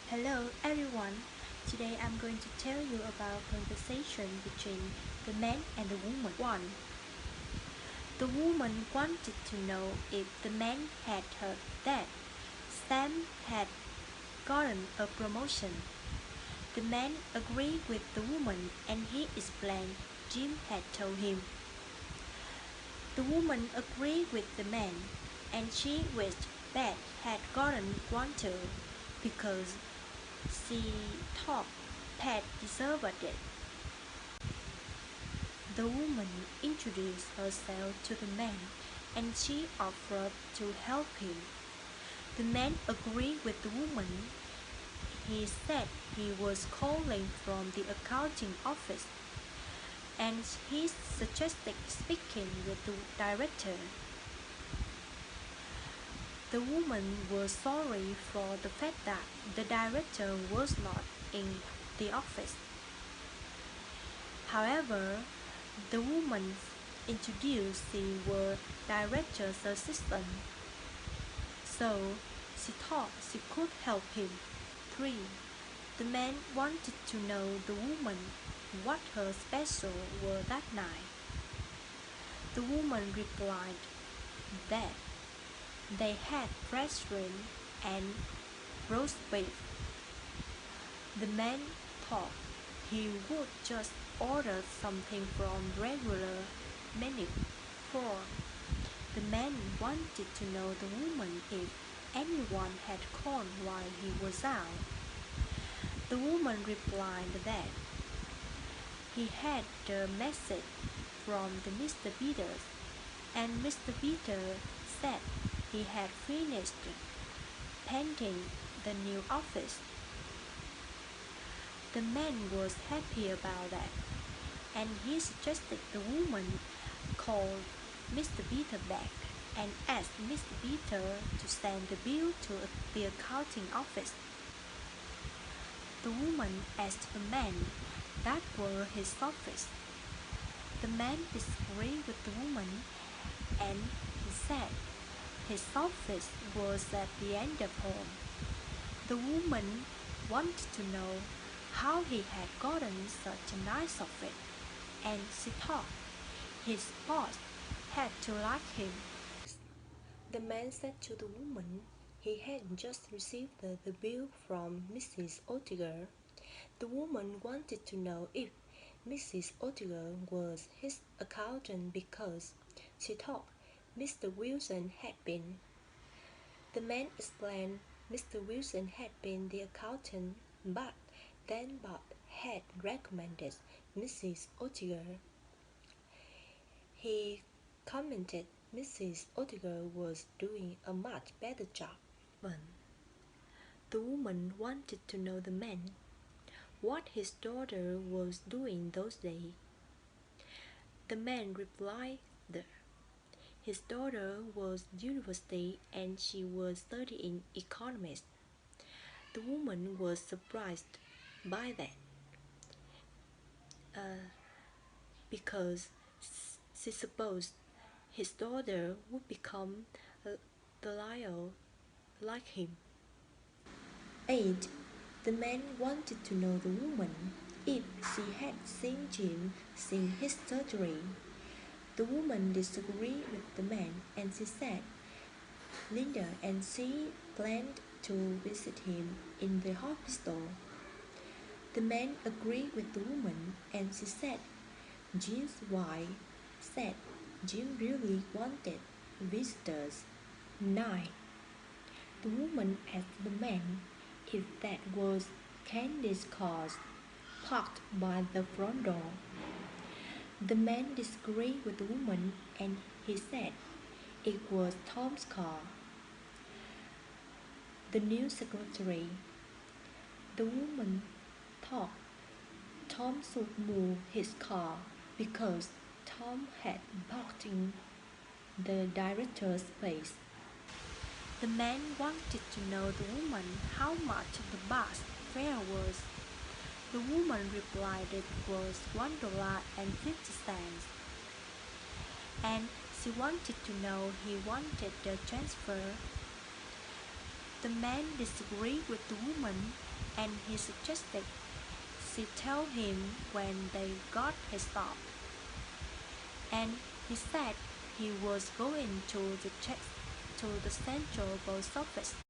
Hello everyone. Today I'm going to tell you about conversation between the man and the woman. 1. The woman wanted to know if the man had heard that Sam had gotten a promotion. The man agreed with the woman and he explained Jim had told him. The woman agreed with the man and she wished Beth had gotten one too because she thought Pat deserved it. The woman introduced herself to the man and she offered to help him. The man agreed with the woman. He said he was calling from the accounting office and he suggested speaking with the director. The woman was sorry for the fact that the director was not in the office. However, the woman introduced she was director's assistant, so she thought she could help him. 3. The man wanted to know the woman what her special were that night. The woman replied that they had fresh shrimp and roast beef. The man thought he would just order something from regular menu. 4. The man wanted to know the woman if anyone had called while he was out. The woman replied that he had the message from the Mr. Peters, and Mr. Peters said he had finished painting the new office. The man was happy about that, and he suggested the woman call Mr. Peter back and asked Mr. Peter to send the bill to the accounting office. The woman asked the man that were his office. The man disagreed with the woman and he said his office was at the end of home. The woman wanted to know how he had gotten such a nice office, and she thought his boss had to like him. The man said to the woman he had just received the bill from Mrs. Otiger. The woman wanted to know if Mrs. Otiger was his accountant because she thought Mr. Wilson had been. The man explained Mr. Wilson had been the accountant, but then Bob had recommended Mrs. Otiger. He commented Mrs. Otiger was doing a much better job. The woman wanted to know the man what his daughter was doing those days. The man replied that his daughter was university and she was studying economics. The woman was surprised by that because she supposed his daughter would become the liar like him. 8. The man wanted to know the woman if she had seen Jim since his surgery. The woman disagreed with the man and she said Linda and she planned to visit him in the hospital. The man agreed with the woman and she said Jim's wife said Jim really wanted visitors. 9. The woman asked the man if that was Candy's car parked by the front door. The man disagreed with the woman and he said it was Tom's car. The new secretary. The woman thought Tom should move his car because Tom had parked in the director's place. The man wanted to know the woman how much the bus fare was. The woman replied it was $1.50, and she wanted to know he wanted the transfer. The man disagreed with the woman and he suggested she tell him when they got his stop. And he said he was going to the central post office.